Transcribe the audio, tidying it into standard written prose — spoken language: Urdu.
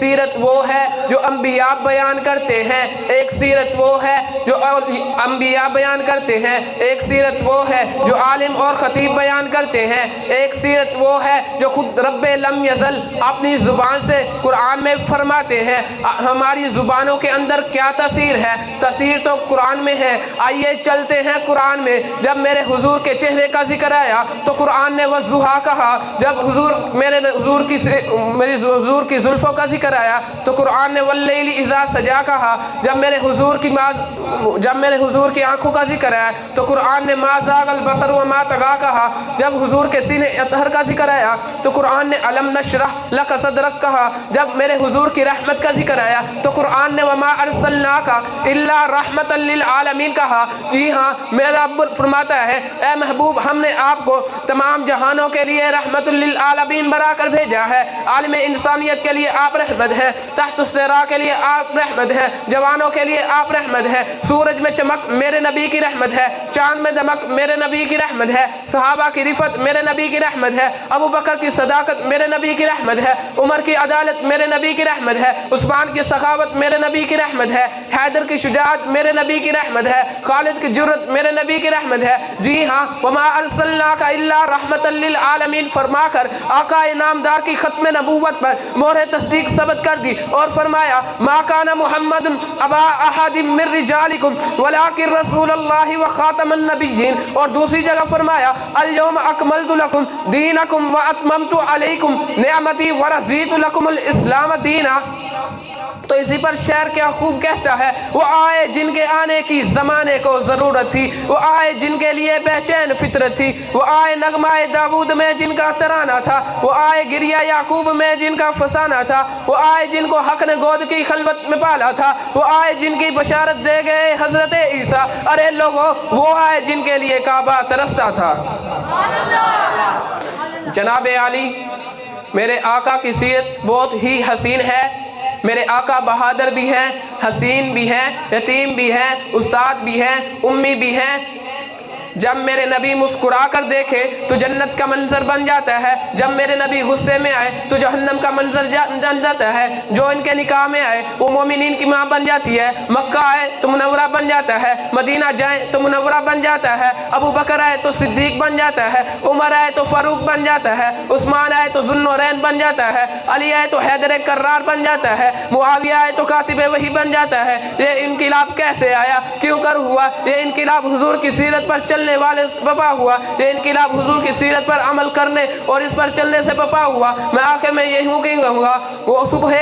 سیرت وہ ہے جو انبیاء بیان کرتے ہیں، ایک سیرت وہ ہے جو انبیاء بیان کرتے ہیں، ایک سیرت وہ ہے جو عالم اور خطیب بیان کرتے ہیں، ایک سیرت وہ ہے جو خود رب لم یزل اپنی زبان سے قرآن میں فرماتے ہیں۔ ہماری زبانوں کے اندر کیا تاثیر ہے؟ تاثیر تو قرآن میں ہے۔ آئیے چلتے ہیں قرآن میں۔ جب میرے حضور کے چہرے کا ذکر آیا تو قرآن نے والضحیٰ کہا، جب میرے حضور کی زلفوں کا ذکر آیا تو قرآن نے واللیل اذا سجا کہا، جب میرے حضور کی آنکھوں کا ذکر آیا تو قرآن نے ما زاغ البصر وما طغیٰ کہا، جب حضور کے سینے اطہر کا ذکر آیا تو قرآن نے الم نشرح لک صدرک کہا، جب میرے حضور کی رحمت کا ذکر آیا تو قرآن نے وما ارسلناک الا رحمۃ للعالمین کہا۔ جی ہاں، میرا رب فرماتا ہے اے محبوب، ہم نے آپ کو تمام جہانوں کے لیے رحمت للعالمین بنا کر بھیجا ہے۔ عالم انسانیت کے لیے آپ رحمت ہے، تحت الثرى کے لیے آپ رحمت ہے، جوانوں کے لیے آپ رحمت ہے، سورج میں چمک میرے نبی کی رحمت ہے، چاند میں دمک میرے نبی کی رحمت ہے، صحابہ کی رفت میرے نبی کی رحمت ہے، ابو بکر کی صداقت میرے نبی کی رحمت ہے، عمر کی عدالت میرے نبی کی رحمت ہے، عثمان کی سخاوت میرے نبی کی رحمت ہے، حیدر کی شجاعت میرے نبی کی رحمت ہے، خالد کی جرأت میرے نبی کی رحمت ہے۔ جی ہاں، وما ارسلناک الا رحمۃ للعالمین فرما کر آقا نامدار کی ختم نبوت پر مہر تصدیق ثبت کر دی اور فرمایا ما کان محمد ابا احد من رجالکم ولکن رسول اللہ وخاتم النبیین، اور دوسری جگہ فرمایا الیوم اکملت لکم دینکم واتممت علیکم نعمتی ورضیت لکم الاسلام دینا۔ تو اسی پر شعر کیا خوب کہتا ہے، وہ آئے جن کے آنے کی زمانے کو ضرورت تھی، وہ آئے جن کے لیے بے چین فطرت تھی، وہ آئے نغمہ داود میں جن کا ترانہ تھا، وہ آئے گریہ یعقوب میں جن کا فسانہ تھا، وہ آئے جن کو حق نے گود کی خلوت میں پالا تھا، وہ آئے جن کی بشارت دے گئے حضرت عیسیٰ، ارے لوگوں وہ آئے جن کے لیے کعبہ ترستا تھا۔ جناب عالی، میرے آقا کی سیرت بہت ہی حسین ہے۔ میرے آقا بہادر بھی ہیں، حسین بھی ہیں، یتیم بھی ہیں، استاد بھی ہیں، امی بھی ہیں۔ جب میرے نبی مسکرا کر دیکھے تو جنت کا منظر بن جاتا ہے، جب میرے نبی غصے میں آئے تو جہنم کا منظر بن جاتا ہے، جو ان کے نکاح میں آئے وہ مومنین کی ماں بن جاتی ہے، مکہ آئے تو منورہ بن جاتا ہے، مدینہ جائے تو منورہ بن جاتا ہے، ابو بکر آئے تو صدیق بن جاتا ہے، عمر آئے تو فاروق بن جاتا ہے، عثمان آئے تو ذوالنورین بن جاتا ہے، علی آئے تو حیدر کرار بن جاتا ہے، معاویہ آئے تو کاتب وحی بن جاتا ہے۔ یہ انقلاب کیسے آیا، کیوں کر ہوا؟ یہ انقلاب حضور کی سیرت پر چلنے والے بپا ہوا، یہ انقلاب حضور کی سیرت پر عمل کرنے اور اس پر چلنے سے بپا ہوا۔ میں آخر میں یہی کہوں گا، وہ صبح